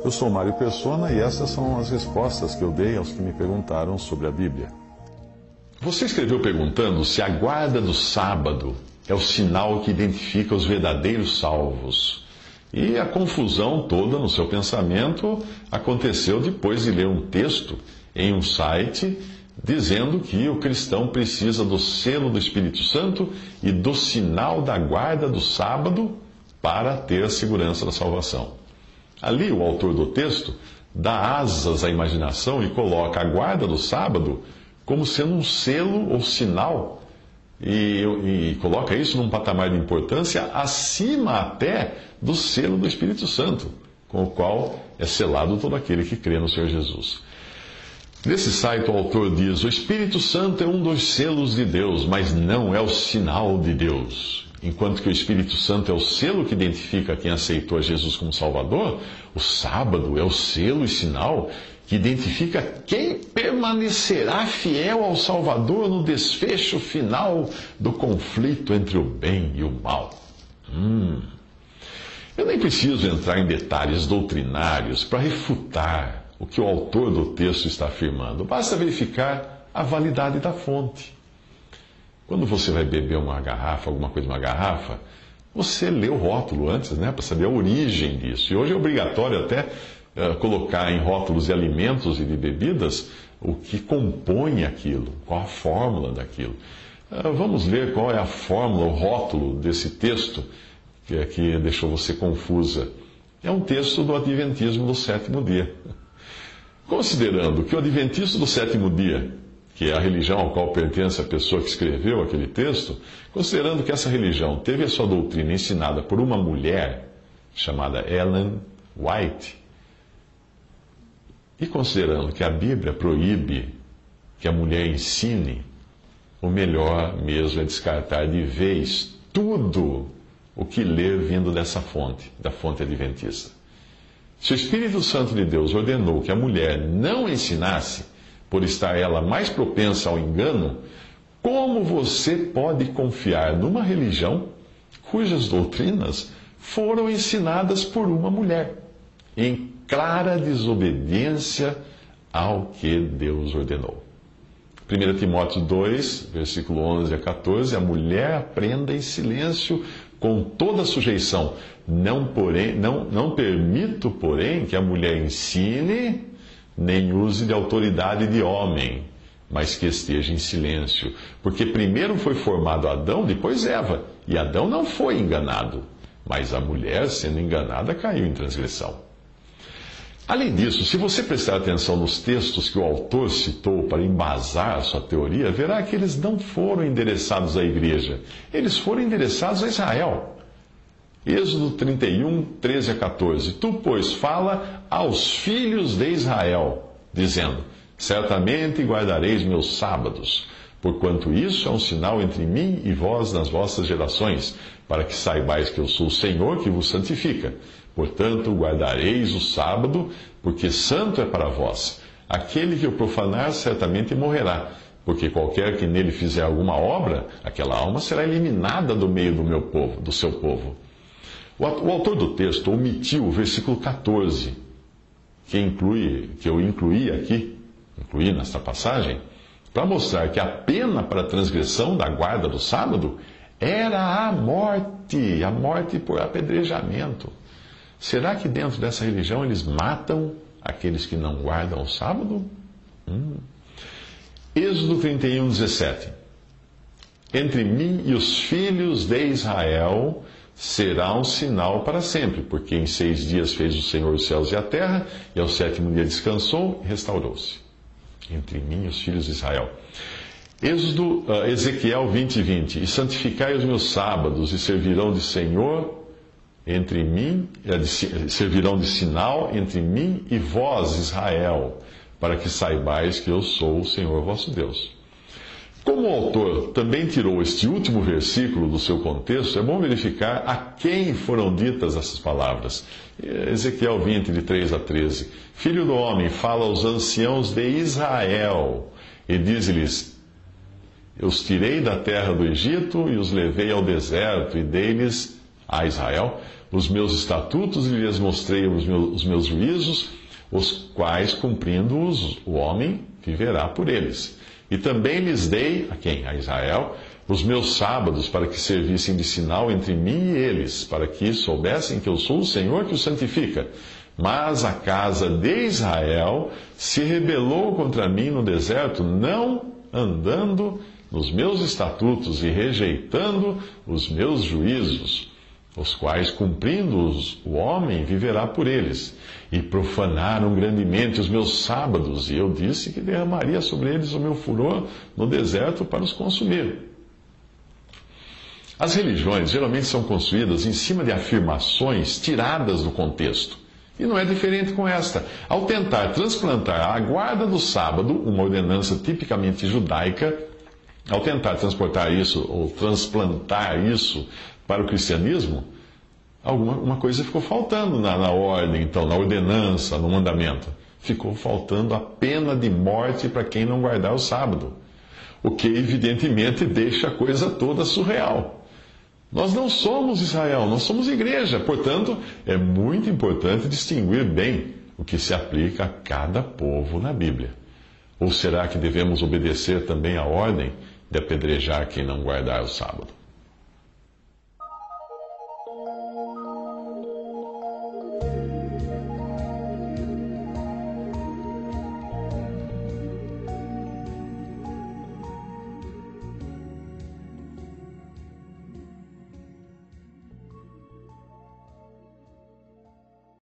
Eu sou Mário Persona e essas são as respostas que eu dei aos que me perguntaram sobre a Bíblia. Você escreveu perguntando se a guarda do sábado é o sinal que identifica os verdadeiros salvos. E a confusão toda no seu pensamento aconteceu depois de ler um texto em um site dizendo que o cristão precisa do selo do Espírito Santo e do sinal da guarda do sábado para ter a segurança da salvação. Ali, o autor do texto dá asas à imaginação e coloca a guarda do sábado como sendo um selo ou sinal, e coloca isso num patamar de importância acima até do selo do Espírito Santo, com o qual é selado todo aquele que crê no Senhor Jesus. Nesse site, o autor diz: o Espírito Santo é um dos selos de Deus, mas não é o sinal de Deus. Enquanto que o Espírito Santo é o selo que identifica quem aceitou a Jesus como Salvador, o sábado é o selo e sinal que identifica quem permanecerá fiel ao Salvador no desfecho final do conflito entre o bem e o mal. Eu nem preciso entrar em detalhes doutrinários para refutar o que o autor do texto está afirmando. Basta verificar a validade da fonte. Quando você vai beber uma garrafa, alguma coisa de uma garrafa, você lê o rótulo antes, né, para saber a origem disso. E hoje é obrigatório até colocar em rótulos de alimentos e de bebidas o que compõe aquilo, qual a fórmula daquilo. Vamos ver qual é a fórmula, o rótulo desse texto que deixou você confusa. É um texto do Adventismo do sétimo dia. Considerando que o Adventismo do sétimo dia, que é a religião ao qual pertence a pessoa que escreveu aquele texto, considerando que essa religião teve a sua doutrina ensinada por uma mulher chamada Ellen White, e considerando que a Bíblia proíbe que a mulher ensine, o melhor mesmo é descartar de vez tudo o que lê vindo dessa fonte, da fonte adventista. Se o Espírito Santo de Deus ordenou que a mulher não ensinasse, por estar ela mais propensa ao engano, como você pode confiar numa religião cujas doutrinas foram ensinadas por uma mulher, em clara desobediência ao que Deus ordenou? 1 Timóteo 2, versículo 11 a 14, a mulher aprenda em silêncio com toda sujeição. Não permito, porém, que a mulher ensine, nem use de autoridade de homem, mas que esteja em silêncio. Porque primeiro foi formado Adão, depois Eva. E Adão não foi enganado, mas a mulher, sendo enganada, caiu em transgressão. Além disso, se você prestar atenção nos textos que o autor citou para embasar a sua teoria, verá que eles não foram endereçados à igreja, eles foram endereçados a Israel. Êxodo 31, 13 a 14. Tu, pois, fala aos filhos de Israel, dizendo: certamente guardareis meus sábados, porquanto isso é um sinal entre mim e vós nas vossas gerações, para que saibais que eu sou o Senhor que vos santifica. Portanto, guardareis o sábado, porque santo é para vós. Aquele que o profanar certamente morrerá, porque qualquer que nele fizer alguma obra, aquela alma será eliminada do meio do meu povo, do seu povo. O autor do texto omitiu o versículo 14, que eu incluí nesta passagem, para mostrar que a pena para a transgressão da guarda do sábado era a morte por apedrejamento. Será que dentro dessa religião eles matam aqueles que não guardam o sábado? Êxodo 31, 17. Entre mim e os filhos de Israel será um sinal para sempre, porque em 6 dias fez o Senhor os céus e a terra, e ao 7º dia descansou e restaurou-se. Entre mim e os filhos de Israel. Ezequiel 20, 20. E santificai os meus sábados, e servirão de Senhor entre mim, servirão de sinal entre mim e vós, Israel, para que saibais que eu sou o Senhor vosso Deus. Como o autor também tirou este último versículo do seu contexto, é bom verificar a quem foram ditas essas palavras. Ezequiel 20, de 3 a 13. Filho do homem, fala aos anciãos de Israel, e diz-lhes: eu os tirei da terra do Egito e os levei ao deserto, e dei-lhes a Israel os meus estatutos e lhes mostrei os meus juízos, os quais, cumprindo-os, o homem viverá por eles. E também lhes dei, a quem? A Israel, os meus sábados, para que servissem de sinal entre mim e eles, para que soubessem que eu sou o Senhor que os santifica. Mas a casa de Israel se rebelou contra mim no deserto, não andando nos meus estatutos e rejeitando os meus juízos, os quais, cumprindo-os, o homem viverá por eles. E profanaram grandemente os meus sábados, e eu disse que derramaria sobre eles o meu furor no deserto para os consumir. As religiões geralmente são construídas em cima de afirmações tiradas do contexto. E não é diferente com esta. Ao tentar transplantar a guarda do sábado, uma ordenança tipicamente judaica, ao tentar transportar isso ou transplantar isso para o cristianismo, uma coisa ficou faltando na ordem, então, na ordenança, no mandamento. Ficou faltando a pena de morte para quem não guardar o sábado. O que, evidentemente, deixa a coisa toda surreal. Nós não somos Israel, nós somos igreja. Portanto, é muito importante distinguir bem o que se aplica a cada povo na Bíblia. Ou será que devemos obedecer também à ordem de apedrejar quem não guardar o sábado?